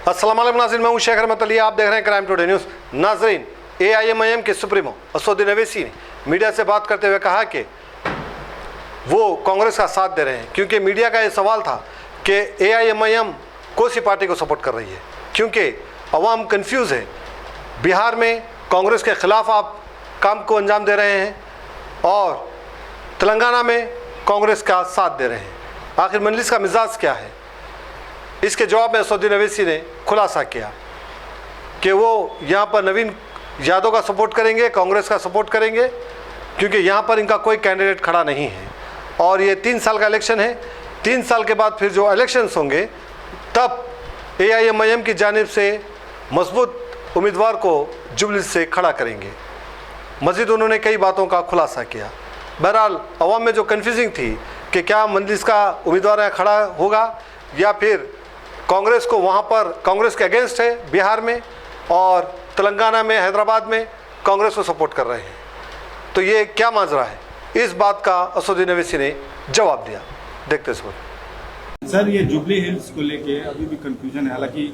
अस्सलाम वालेकुम नाज़रीन, मैं हूं शेख रहमत अली। आप देख रहे हैं क्राइम टुडे न्यूज़। नाज़रीन, AIMIM के सुप्रीमो असदुद्दीन अवैसी ने मीडिया से बात करते हुए कहा कि वो कांग्रेस का साथ दे रहे हैं, क्योंकि मीडिया का ये सवाल था कि AIMIM कौन सी पार्टी को सपोर्ट कर रही है, क्योंकि अवाम कंफ्यूज है। बिहार में कांग्रेस के ख़िलाफ़ आप काम को अंजाम दे रहे हैं और तेलंगाना में कांग्रेस का साथ दे रहे हैं। आखिर मजलिस का मिजाज क्या है? इसके जवाब में असदुद्दीन अवैसी ने खुलासा किया कि वो यहाँ पर नवीन यादव का सपोर्ट करेंगे, कांग्रेस का सपोर्ट करेंगे, क्योंकि यहाँ पर इनका कोई कैंडिडेट खड़ा नहीं है और ये 3 साल का इलेक्शन है। 3 साल के बाद फिर जो इलेक्शंस होंगे तब AIMIM की जानिब से मजबूत उम्मीदवार को जुबली से खड़ा करेंगे। मज़ीद उन्होंने कई बातों का खुलासा किया। बहरहाल अवाम में जो कन्फ्यूजिंग थी कि क्या मजलिस का उम्मीदवार यहाँ खड़ा होगा या फिर कांग्रेस को, वहाँ पर कांग्रेस के अगेंस्ट है बिहार में और तेलंगाना में, हैदराबाद में कांग्रेस को सपोर्ट कर रहे हैं, तो ये क्या माजरा है? इस बात का असदुद्दीन अवैसी ने जवाब दिया। देखते सर, ये जुबली हिल्स को लेके अभी भी कंफ्यूजन है। हालांकि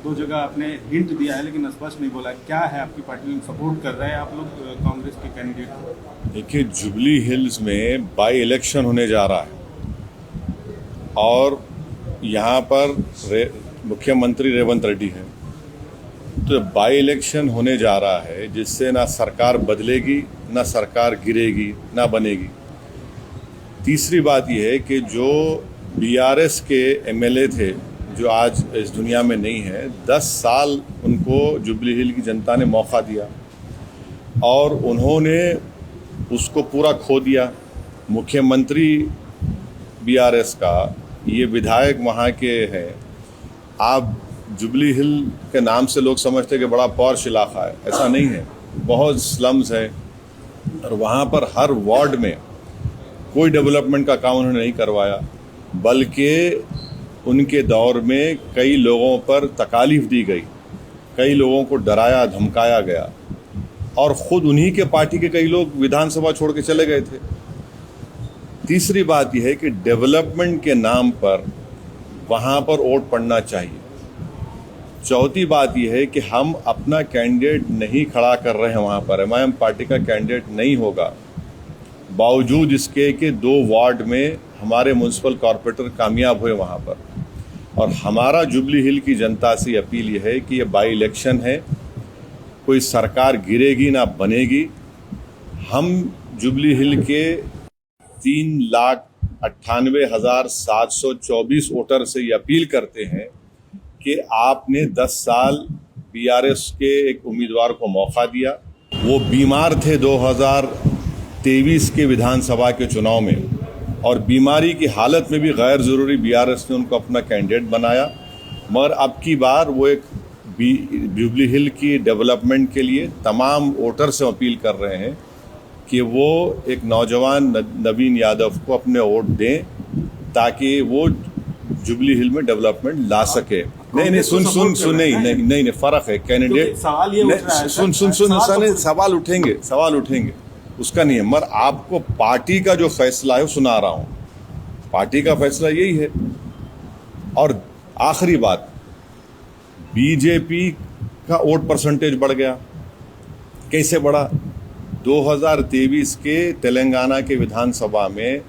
2 जगह आपने हिंट दिया है लेकिन स्पष्ट नहीं बोला क्या है आपकी पार्टी में सपोर्ट कर रहे हैं आप लोग कांग्रेस के कैंडिडेट को? देखिए, जुबली हिल्स में बाई इलेक्शन होने जा रहा है और यहाँ पर मुख्यमंत्री रेवंत रेड्डी है, तो बाई इलेक्शन होने जा रहा है जिससे ना सरकार बदलेगी, ना सरकार गिरेगी, ना बनेगी। तीसरी बात यह है कि जो BRS के MLA थे जो आज इस दुनिया में नहीं है, 10 साल उनको जुबली हिल की जनता ने मौका दिया और उन्होंने उसको पूरा खो दिया। मुख्यमंत्री BRS का, ये विधायक वहाँ के हैं। आप जुबली हिल के नाम से लोग समझते हैं कि बड़ा पॉश इलाका है, ऐसा नहीं है। बहुत स्लम्स है और वहाँ पर हर वार्ड में कोई डेवलपमेंट का काम उन्होंने नहीं करवाया, बल्कि उनके दौर में कई लोगों पर तकालीफ दी गई, कई लोगों को डराया धमकाया गया और ख़ुद उन्हीं के पार्टी के कई लोग विधानसभा छोड़ के चले गए थे। तीसरी बात यह है कि डेवलपमेंट के नाम पर वहाँ पर वोट पड़ना चाहिए। चौथी बात यह है कि हम अपना कैंडिडेट नहीं खड़ा कर रहे हैं वहाँ पर, MIM पार्टी का कैंडिडेट नहीं होगा, बावजूद इसके कि 2 वार्ड में हमारे म्यूनसिपल कॉरपोरेटर कामयाब हुए वहाँ पर। और हमारा जुबली हिल की जनता से अपील यह है कि ये बाई इलेक्शन है, कोई सरकार गिरेगी ना बनेगी। हम जुबली हिल के 3,98,724 वोटर से ये अपील करते हैं कि आपने 10 साल BRS के एक उम्मीदवार को मौका दिया। वो बीमार थे 2023 के विधानसभा के चुनाव में और बीमारी की हालत में भी गैर ज़रूरी BRS ने उनको अपना कैंडिडेट बनाया, मगर अब की बार वो एक जुबली हिल की डेवलपमेंट के लिए तमाम वोटर से अपील कर रहे हैं कि वो एक नौजवान नवीन यादव को अपने वोट दें ताकि वो जुबली हिल में डेवलपमेंट ला सके। नहीं, सुन नहीं, फर्क है कैंडिडेट। सवाल ये उठ रहा है, सुन, सवाल उठेंगे, उसका नहीं है, मगर आपको पार्टी का जो फैसला है वो सुना रहा हूँ। पार्टी का फैसला यही है। और आखिरी बात, BJP का वोट परसेंटेज बढ़ गया। कैसे बढ़ा? 2023 के तेलंगाना के विधानसभा में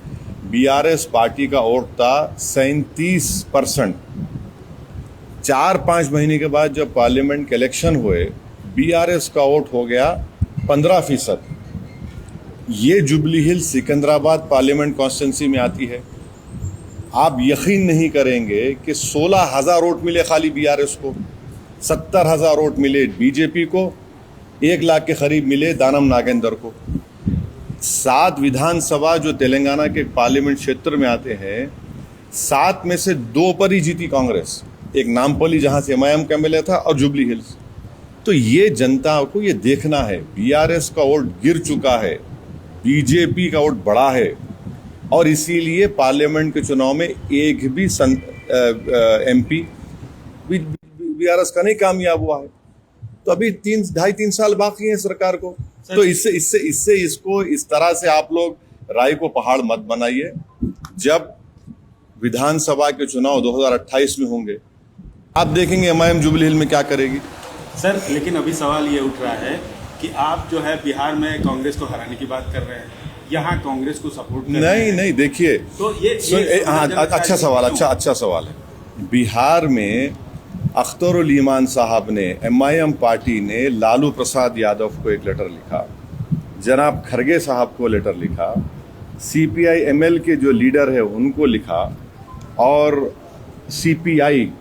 BRS पार्टी का वोट था 37%। 4-5 महीने के बाद जब पार्लियामेंट के इलेक्शन हुए, BRS का वोट हो गया 15%। ये जुबली हिल सिकंदराबाद पार्लियामेंट कॉन्स्टिट्यूंसी में आती है। आप यकीन नहीं करेंगे कि 16,000 वोट मिले खाली BRS को, 70,000 वोट मिले BJP को, 1 लाख के करीब मिले दानम नागेंद्र को। 7 विधानसभा जो तेलंगाना के पार्लियामेंट क्षेत्र में आते हैं, 7 में से 2 पर ही जीती कांग्रेस। एक नामपल्ली जहां से MIM का MLA था और जुबली हिल्स। तो ये जनता को ये देखना है, BRS का वोट गिर चुका है, BJP का वोट बढ़ा है और इसीलिए पार्लियामेंट के चुनाव में एक भी MP BRS का नहीं कामयाब हुआ है। तो अभी 2.5-3 साल बाकी है सरकार को। तो इससे इसको इस तरह से आप लोग राय को पहाड़ मत बनाइए। जब विधानसभा के चुनाव 2028 में होंगे आप देखेंगे एमआईएम जुबली हिल में क्या करेगी। सर लेकिन अभी सवाल ये उठ रहा है कि आप जो है बिहार में कांग्रेस को हराने की बात कर रहे हैं, यहाँ कांग्रेस को सपोर्ट कर रहे हैं। नहीं देखिए, तो हाँ अच्छा सवाल, अच्छा सवाल है। बिहार में अख्तरुल ईमान साहब ने, एमआईएम पार्टी ने लालू प्रसाद यादव को एक लेटर लिखा, जनाब खरगे साहब को लेटर लिखा, सीपीआई एमएल के जो लीडर है उनको लिखा, और सीपीआई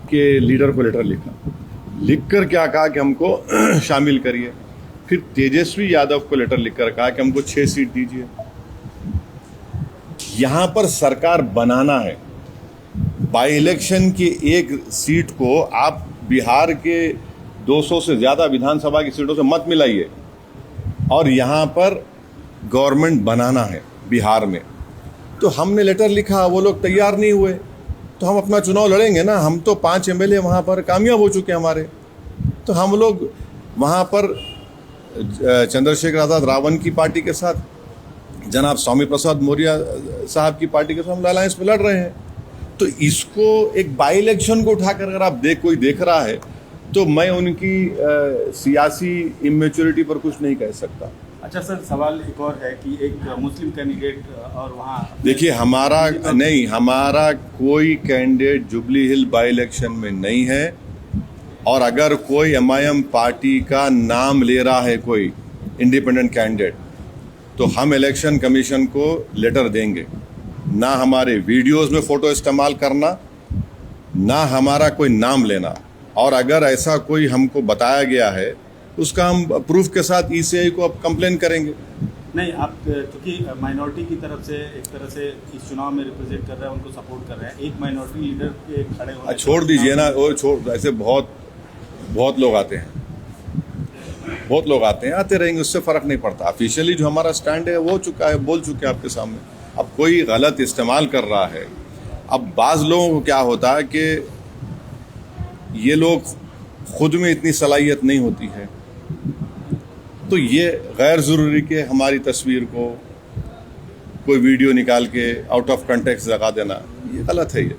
के लीडर को लेटर लिखा। लिखकर क्या कहा कि हमको शामिल करिए। फिर तेजस्वी यादव को लेटर लिखकर कहा कि हमको 6 सीट दीजिए। यहां पर सरकार बनाना है। बाई इलेक्शन की एक सीट को आप बिहार के 200 से ज्यादा विधानसभा की सीटों से मत मिलाइए, और यहां पर गवर्नमेंट बनाना है बिहार में। तो हमने लेटर लिखा, वो लोग तैयार नहीं हुए, तो हम अपना चुनाव लड़ेंगे ना। हम तो 5 एमएलए वहाँ पर कामयाब हो चुके हैं हमारे, तो हम लोग वहाँ पर चंद्रशेखर आज़ाद रावण की पार्टी के साथ, जनाब स्वामी प्रसाद मौर्य साहब की पार्टी के साथ हम अलायंस में लड़ रहे हैं। तो इसको एक बाई इलेक्शन को उठाकर अगर आप कोई देख रहा है, तो मैं उनकी सियासी इमेच्योरिटी पर कुछ नहीं कह सकता। अच्छा सर, सवाल एक और है कि एक मुस्लिम कैंडिडेट और वहाँ देखिए, हमारा कोई candidate jubilee hill by election में नहीं है, और अगर कोई एमआईएम पार्टी का नाम ले रहा है कोई इंडिपेंडेंट कैंडिडेट, तो हम इलेक्शन कमीशन को लेटर देंगे। ना हमारे वीडियोस में फोटो इस्तेमाल करना, ना हमारा कोई नाम लेना, और अगर ऐसा कोई हमको बताया गया है उसका हम प्रूफ के साथ ईसीआई को अब कंप्लेन करेंगे। नहीं, आप क्योंकि माइनॉरिटी की तरफ से एक तरह से इस चुनाव में रिप्रेजेंट कर रहे हैं, उनको सपोर्ट कर रहे हैं, एक माइनॉरिटी लीडर के खड़े होने, छोड़ दीजिए ना, वो ऐसे बहुत लोग आते हैं, आते रहेंगे, उससे फर्क नहीं पड़ता। ऑफिशियली जो हमारा स्टैंड है वो बोल चुके हैं आपके सामने। अब कोई गलत इस्तेमाल कर रहा है। अब बाज लोगों को क्या होता है कि ये लोग खुद में इतनी सलाहियत नहीं होती है, तो ये गैर ज़रूरी के हमारी तस्वीर को कोई वीडियो निकाल के आउट ऑफ कंटेक्स्ट लगा देना, ये गलत है। ये